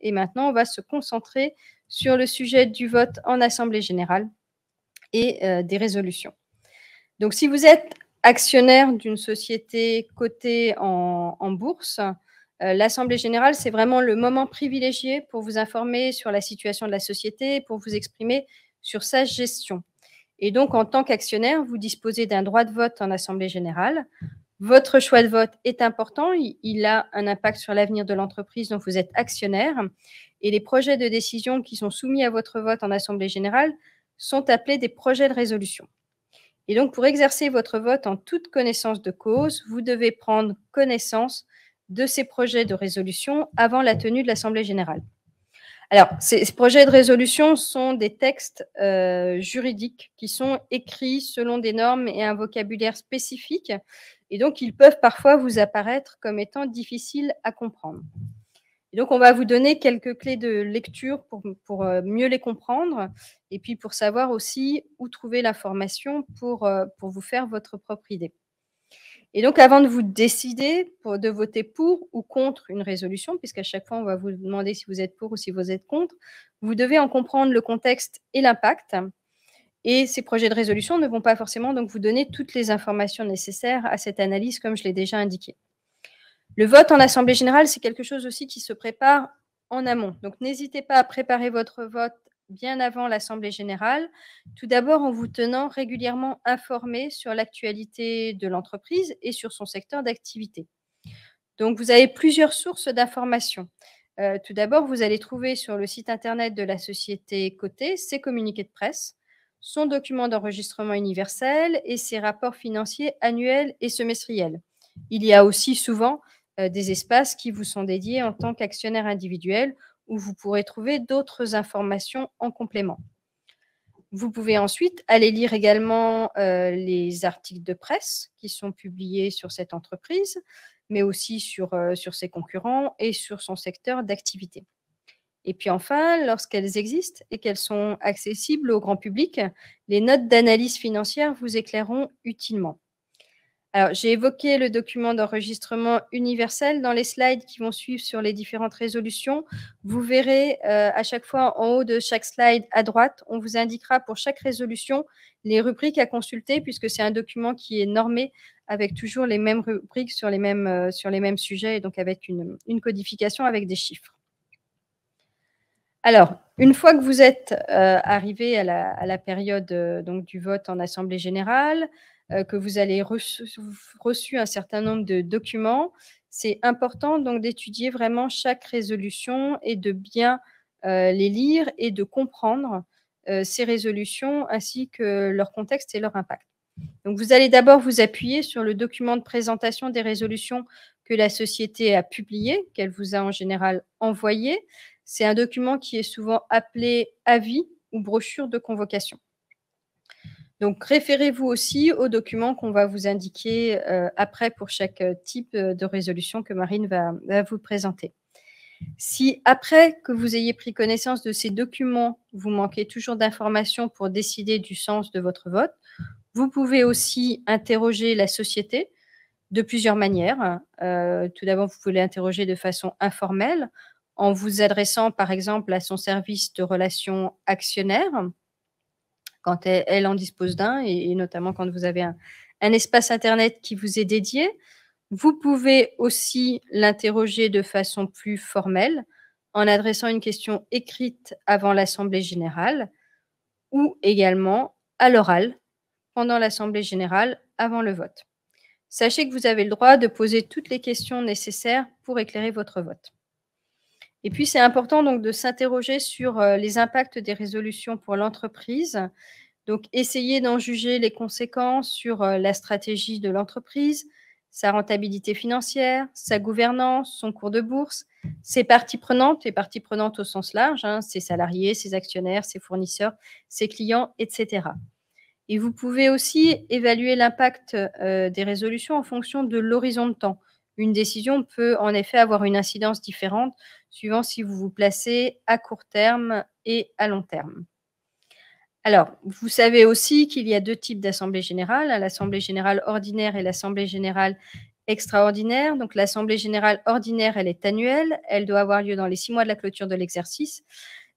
Et maintenant, on va se concentrer sur le sujet du vote en Assemblée générale et des résolutions. Donc, si vous êtes actionnaire d'une société cotée en bourse, l'Assemblée générale, c'est vraiment le moment privilégié pour vous informer sur la situation de la société, pour vous exprimer sur sa gestion. Et donc, en tant qu'actionnaire, vous disposez d'un droit de vote en Assemblée générale. Votre choix de vote est important, il a un impact sur l'avenir de l'entreprise dont vous êtes actionnaire. Et les projets de décision qui sont soumis à votre vote en Assemblée générale sont appelés des projets de résolution. Et donc, pour exercer votre vote en toute connaissance de cause, vous devez prendre connaissance de ces projets de résolution avant la tenue de l'Assemblée générale. Alors, ces projets de résolution sont des textes juridiques qui sont écrits selon des normes et un vocabulaire spécifique. Et donc, ils peuvent parfois vous apparaître comme étant difficiles à comprendre. Et donc, on va vous donner quelques clés de lecture pour mieux les comprendre et puis pour savoir aussi où trouver l'information pour vous faire votre propre idée. Et donc, avant de vous décider de voter pour ou contre une résolution, puisqu'à chaque fois, on va vous demander si vous êtes pour ou si vous êtes contre, vous devez en comprendre le contexte et l'impact. Et ces projets de résolution ne vont pas forcément donc vous donner toutes les informations nécessaires à cette analyse, comme je l'ai déjà indiqué. Le vote en Assemblée générale, c'est quelque chose aussi qui se prépare en amont. Donc, n'hésitez pas à préparer votre vote bien avant l'Assemblée générale, tout d'abord en vous tenant régulièrement informé sur l'actualité de l'entreprise et sur son secteur d'activité. Donc, vous avez plusieurs sources d'informations. Tout d'abord, vous allez trouver sur le site internet de la société cotée ses communiqués de presse, son document d'enregistrement universel et ses rapports financiers annuels et semestriels. Il y a aussi souvent des espaces qui vous sont dédiés en tant qu'actionnaire individuel où vous pourrez trouver d'autres informations en complément. Vous pouvez ensuite aller lire également les articles de presse qui sont publiés sur cette entreprise, mais aussi sur ses concurrents et sur son secteur d'activité. Et puis enfin, lorsqu'elles existent et qu'elles sont accessibles au grand public, les notes d'analyse financière vous éclaireront utilement. Alors, j'ai évoqué le document d'enregistrement universel dans les slides qui vont suivre sur les différentes résolutions. Vous verrez à chaque fois en haut de chaque slide à droite, on vous indiquera pour chaque résolution les rubriques à consulter puisque c'est un document qui est normé avec toujours les mêmes rubriques sur les mêmes sujets et donc avec une codification avec des chiffres. Alors, une fois que vous êtes arrivé à la période donc, du vote en Assemblée générale, que vous allez reçu un certain nombre de documents, c'est important donc d'étudier vraiment chaque résolution et de bien les lire et de comprendre ces résolutions ainsi que leur contexte et leur impact. Donc, vous allez d'abord vous appuyer sur le document de présentation des résolutions que la société a publié, qu'elle vous a en général envoyé. C'est un document qui est souvent appelé avis ou brochure de convocation. Donc, référez-vous aussi aux documents qu'on va vous indiquer après pour chaque type de résolution que Marine va vous présenter. Si après que vous ayez pris connaissance de ces documents, vous manquez toujours d'informations pour décider du sens de votre vote, vous pouvez aussi interroger la société de plusieurs manières. Tout d'abord, vous pouvez l'interroger de façon informelle en vous adressant par exemple à son service de relations actionnaires quand elle en dispose d'un et notamment quand vous avez un espace Internet qui vous est dédié. Vous pouvez aussi l'interroger de façon plus formelle en adressant une question écrite avant l'Assemblée générale ou également à l'oral pendant l'Assemblée générale avant le vote. Sachez que vous avez le droit de poser toutes les questions nécessaires pour éclairer votre vote. Et puis, c'est important donc de s'interroger sur les impacts des résolutions pour l'entreprise. Donc, essayez d'en juger les conséquences sur la stratégie de l'entreprise, sa rentabilité financière, sa gouvernance, son cours de bourse, ses parties prenantes, les parties prenantes au sens large, ses salariés, ses actionnaires, ses fournisseurs, ses clients, etc. Et vous pouvez aussi évaluer l'impact des résolutions en fonction de l'horizon de temps. Une décision peut en effet avoir une incidence différente suivant si vous vous placez à court terme et à long terme. Alors, vous savez aussi qu'il y a deux types d'assemblée générale, l'assemblée générale ordinaire et l'assemblée générale extraordinaire. Donc, l'assemblée générale ordinaire, elle est annuelle. Elle doit avoir lieu dans les 6 mois de la clôture de l'exercice.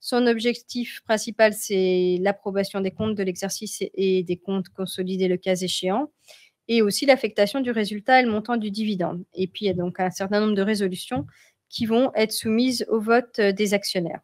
Son objectif principal, c'est l'approbation des comptes de l'exercice et des comptes consolidés le cas échéant, et aussi l'affectation du résultat et le montant du dividende. Et puis, il y a donc un certain nombre de résolutions qui vont être soumises au vote des actionnaires.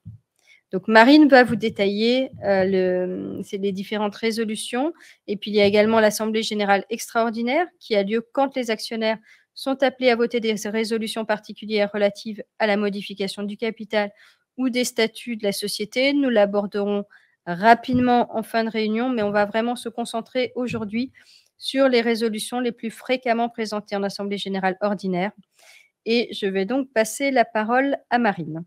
Donc, Marine va vous détailler les différentes résolutions. Et puis, il y a également l'Assemblée générale extraordinaire qui a lieu quand les actionnaires sont appelés à voter des résolutions particulières relatives à la modification du capital ou des statuts de la société. Nous l'aborderons rapidement en fin de réunion, mais on va vraiment se concentrer aujourd'hui sur les résolutions les plus fréquemment présentées en Assemblée générale ordinaire. Et je vais donc passer la parole à Marine.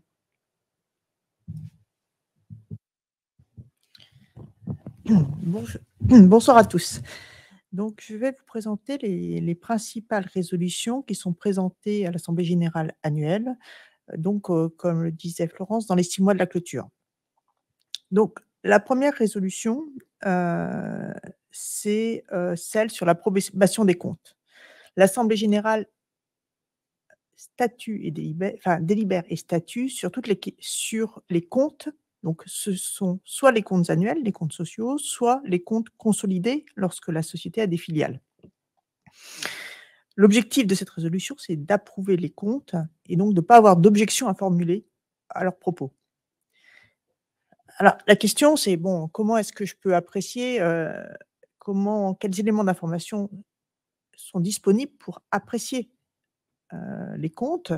Bonsoir à tous. Donc, je vais vous présenter les principales résolutions qui sont présentées à l'Assemblée générale annuelle, donc, comme le disait Florence, dans les 6 mois de la clôture. Donc, la première résolution, c'est celle sur l'approbation des comptes. L'Assemblée générale délibère et statue sur les comptes. Donc, ce sont soit les comptes annuels, les comptes sociaux, soit les comptes consolidés lorsque la société a des filiales. L'objectif de cette résolution, c'est d'approuver les comptes et donc de ne pas avoir d'objection à formuler à leurs propos. Alors, la question, c'est bon, comment est-ce que je peux apprécier, quels éléments d'information sont disponibles pour apprécier les comptes?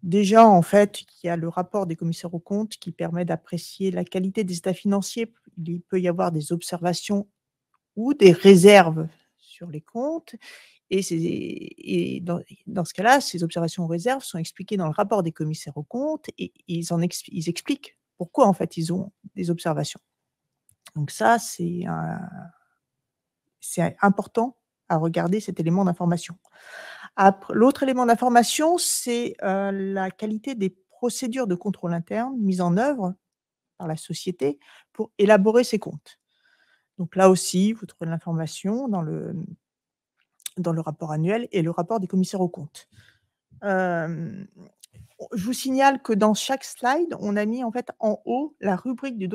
Déjà, en fait, il y a le rapport des commissaires aux comptes qui permet d'apprécier la qualité des états financiers. Il peut y avoir des observations ou des réserves sur les comptes. Et dans ce cas-là, ces observations ou réserves sont expliquées dans le rapport des commissaires aux comptes et ils expliquent pourquoi, en fait, ils ont des observations. Donc ça, c'est important à regarder cet élément d'information. L'autre élément d'information, c'est la qualité des procédures de contrôle interne mises en œuvre par la société pour élaborer ses comptes. Donc là aussi, vous trouvez de l'information dans le rapport annuel et le rapport des commissaires aux comptes. Je vous signale que dans chaque slide, on a mis en fait en haut la rubrique du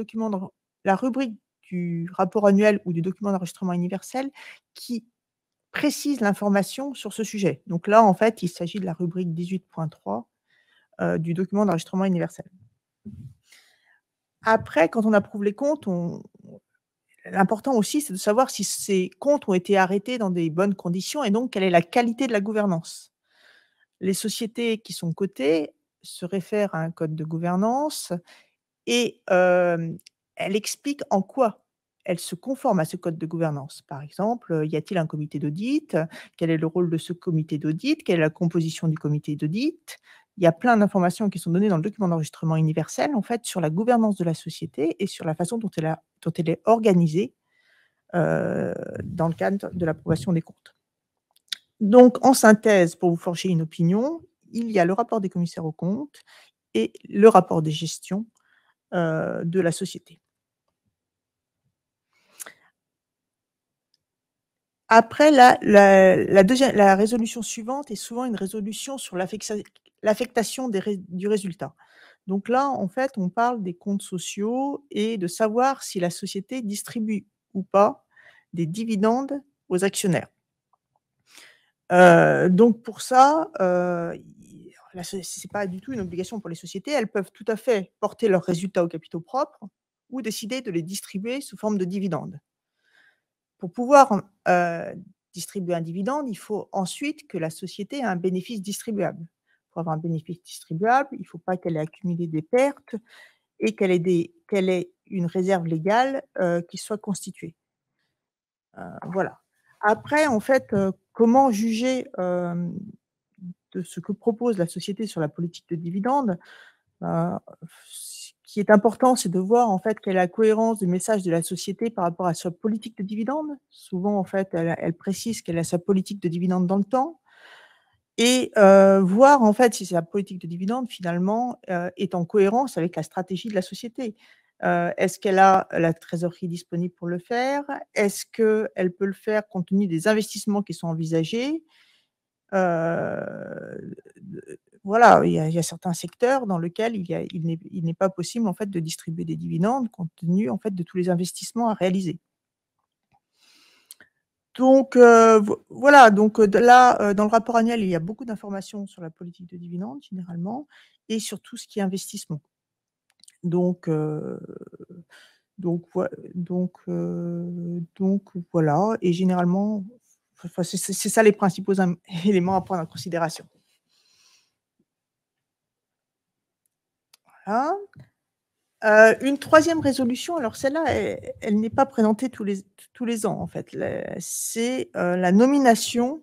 rapport annuel ou du document d'enregistrement universel qui précise l'information sur ce sujet. Donc là, en fait, il s'agit de la rubrique 18.3 du document d'enregistrement universel. Après, quand on approuve les comptes, l'important aussi, c'est de savoir si ces comptes ont été arrêtés dans des bonnes conditions et donc quelle est la qualité de la gouvernance. Les sociétés qui sont cotées se réfèrent à un code de gouvernance et elle explique en quoi elle se conforme à ce code de gouvernance. Par exemple, y a-t-il un comité d'audit? Quel est le rôle de ce comité d'audit? Quelle est la composition du comité d'audit? Il y a plein d'informations qui sont données dans le document d'enregistrement universel, en fait, sur la gouvernance de la société et sur la façon dont elle est organisée dans le cadre de l'approbation des comptes. Donc, en synthèse, pour vous forger une opinion, il y a le rapport des commissaires aux comptes et le rapport des gestions de la société. Après, la résolution suivante est souvent une résolution sur l'affectation du résultat. Donc là, en fait, on parle des comptes sociaux et de savoir si la société distribue ou pas des dividendes aux actionnaires. Donc pour ça, ce n'est pas du tout une obligation pour les sociétés. Elles peuvent tout à fait porter leurs résultats aux capitaux propres ou décider de les distribuer sous forme de dividendes. Pour pouvoir distribuer un dividende, il faut ensuite que la société ait un bénéfice distribuable. Pour avoir un bénéfice distribuable, il ne faut pas qu'elle ait accumulé des pertes et qu'elle ait une réserve légale qui soit constituée. Voilà. Après, en fait, comment juger de ce que propose la société sur la politique de dividendes? Ce qui est important, c'est de voir, en fait, quelle est la cohérence du message de la société par rapport à sa politique de dividendes. Souvent, en fait, elle précise quelle est sa politique de dividendes dans le temps et voir, en fait, si sa politique de dividendes, finalement, est en cohérence avec la stratégie de la société. Est-ce qu'elle a la trésorerie disponible pour le faire? Est-ce qu'elle peut le faire compte tenu des investissements qui sont envisagés? voilà, il y a certains secteurs dans lesquels il n'est pas possible en fait de distribuer des dividendes compte tenu en fait de tous les investissements à réaliser. Donc voilà, donc là, dans le rapport annuel, il y a beaucoup d'informations sur la politique de dividendes généralement et sur tout ce qui est investissement. Donc voilà, et généralement, enfin, c'est ça les principaux éléments à prendre en considération. Voilà. Une troisième résolution, alors celle-là, elle n'est pas présentée tous les ans en fait. C'est la nomination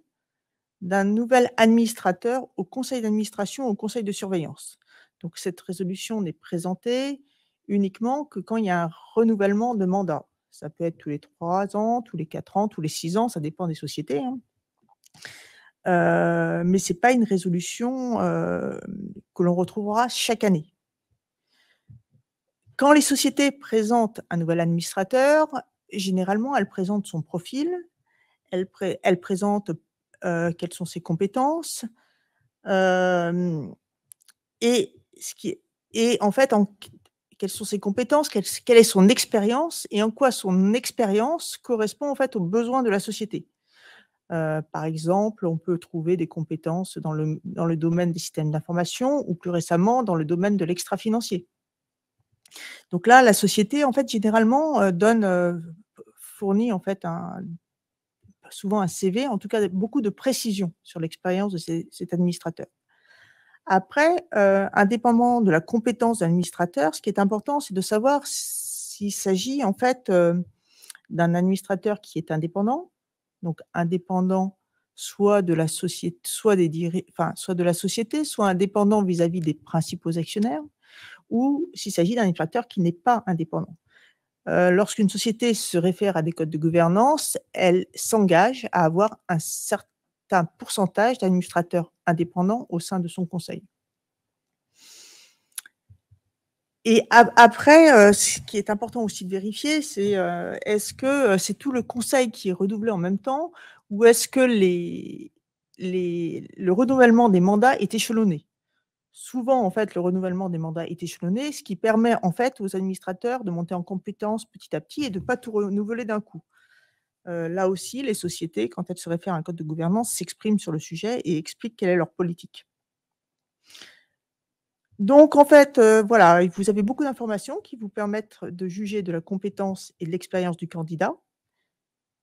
d'un nouvel administrateur au conseil d'administration, au conseil de surveillance. Donc cette résolution n'est présentée uniquement que quand il y a un renouvellement de mandat. Ça peut être tous les 3 ans, tous les 4 ans, tous les 6 ans, ça dépend des sociétés, hein. Mais c'est pas une résolution, que l'on retrouvera chaque année. Quand les sociétés présentent un nouvel administrateur, généralement, elles présentent son profil, elles présentent, quelles sont ses compétences, hem et en fait, quelles sont ses compétences, quelle est son expérience et en quoi son expérience correspond en fait aux besoins de la société. Par exemple, on peut trouver des compétences dans le domaine des systèmes d'information ou plus récemment dans le domaine de l'extra-financier. Donc là, la société, en fait, généralement, fournit en fait souvent un CV, en tout cas beaucoup de précisions sur l'expérience de cet administrateur. Après, indépendamment de la compétence de l'administrateur, ce qui est important, c'est de savoir s'il s'agit en fait, d'un administrateur qui est indépendant, donc indépendant soit de la société, soit de la société, soit indépendant vis-à-vis des principaux actionnaires, ou s'il s'agit d'un administrateur qui n'est pas indépendant. Lorsqu'une société se réfère à des codes de gouvernance, elle s'engage à avoir un certain pourcentage d'administrateurs indépendants au sein de son conseil. Et après, ce qui est important aussi de vérifier, c'est, est-ce que, c'est tout le conseil qui est renouvelé en même temps ou est-ce que le renouvellement des mandats est échelonné? Souvent, en fait, le renouvellement des mandats est échelonné, ce qui permet, en fait, aux administrateurs de monter en compétences petit à petit et de ne pas tout renouveler d'un coup. Là aussi, les sociétés, quand elles se réfèrent à un code de gouvernance, s'expriment sur le sujet et expliquent quelle est leur politique. Donc en fait, voilà, vous avez beaucoup d'informations qui vous permettent de juger de la compétence et de l'expérience du candidat.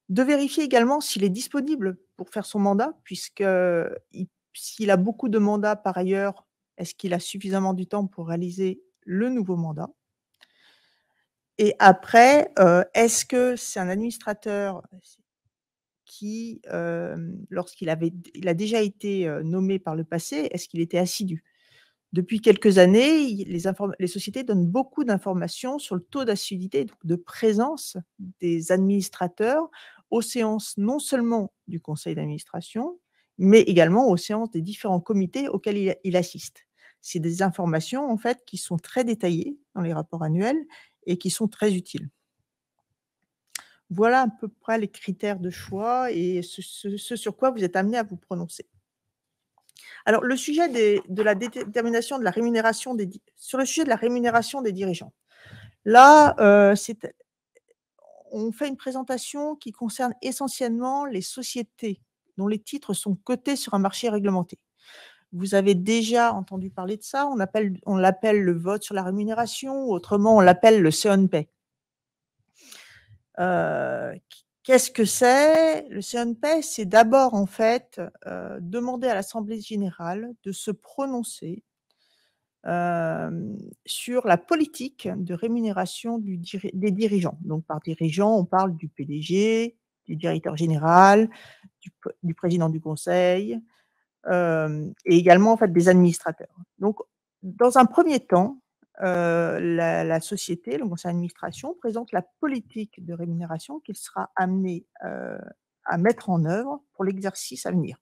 De vérifier également s'il est disponible pour faire son mandat, s'il a beaucoup de mandats par ailleurs, est-ce qu'il a suffisamment du temps pour réaliser le nouveau mandat? Et après, est-ce que c'est un administrateur qui, lorsqu'il a déjà été, nommé par le passé, est-ce qu'il était assidu? Depuis quelques années, les sociétés donnent beaucoup d'informations sur le taux d'assiduité, donc de présence des administrateurs aux séances non seulement du conseil d'administration, mais également aux séances des différents comités auxquels il assiste. C'est des informations en fait qui sont très détaillées dans les rapports annuels et qui sont très utiles. Voilà à peu près les critères de choix et ce sur quoi vous êtes amené à vous prononcer. Alors, le sujet de la détermination de la rémunération sur le sujet de la rémunération des dirigeants. Là, on fait une présentation qui concerne essentiellement les sociétés dont les titres sont cotés sur un marché réglementé. Vous avez déjà entendu parler de ça, on l'appelle le vote sur la rémunération, autrement on l'appelle le Say-on-Pay. Qu'est-ce que c'est? Le Say-on-Pay, c'est d'abord en fait, demander à l'assemblée générale de se prononcer, sur la politique de rémunération des dirigeants. Donc par dirigeant, on parle du PDG, du directeur général, du président du conseil, et également en fait des administrateurs. Donc dans un premier temps, la société, le conseil d'administration présente la politique de rémunération qu'il sera amené, à mettre en œuvre pour l'exercice à venir.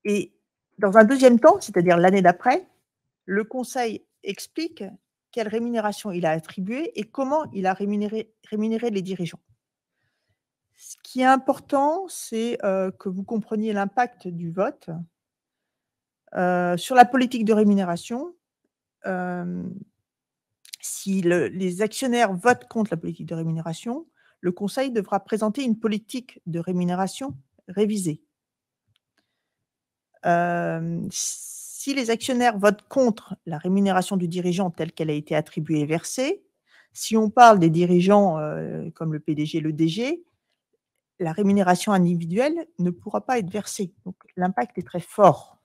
Et dans un deuxième temps, c'est-à-dire l'année d'après, le conseil explique quelle rémunération il a attribuée et comment il a rémunéré les dirigeants. Ce qui est important, c'est que vous compreniez l'impact du vote sur la politique de rémunération. Si les actionnaires votent contre la politique de rémunération, le conseil devra présenter une politique de rémunération révisée. Si les actionnaires votent contre la rémunération du dirigeant telle qu'elle a été attribuée et versée, si on parle des dirigeants comme le PDG et le DG, la rémunération individuelle ne pourra pas être versée. Donc l'impact est très fort.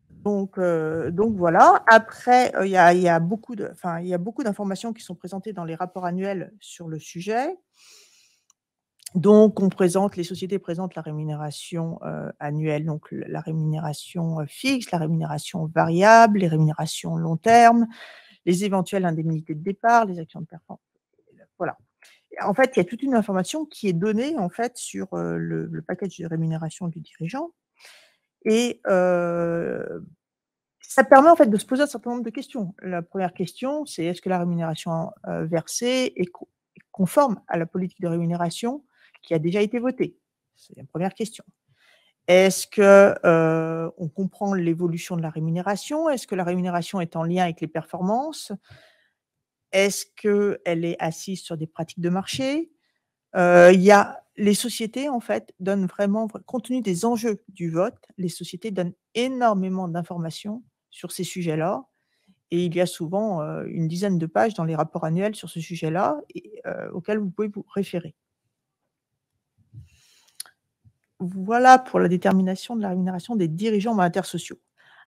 Donc voilà. Après, il y a beaucoup d'informations qui sont présentées dans les rapports annuels sur le sujet. Donc les sociétés présentent la rémunération annuelle, donc la rémunération fixe, la rémunération variable, les rémunérations long terme, les éventuelles indemnités de départ, les actions de performance. Voilà. En fait, il y a toute une information qui est donnée en fait sur le package de rémunération du dirigeant et ça permet en fait de se poser un certain nombre de questions. La première question, c'est est-ce que la rémunération versée est conforme à la politique de rémunération qui a déjà été votée? C'est la première question. Est-ce que on comprend l'évolution de la rémunération? Est-ce que la rémunération est en lien avec les performances? Est-ce qu'elle est assise sur des pratiques de marché? Les sociétés, en fait, donnent vraiment, compte tenu des enjeux du vote, les sociétés donnent énormément d'informations sur ces sujets-là et il y a souvent une dizaine de pages dans les rapports annuels sur ce sujet-là auxquels vous pouvez vous référer. Voilà pour la détermination de la rémunération des dirigeants mandataires sociaux.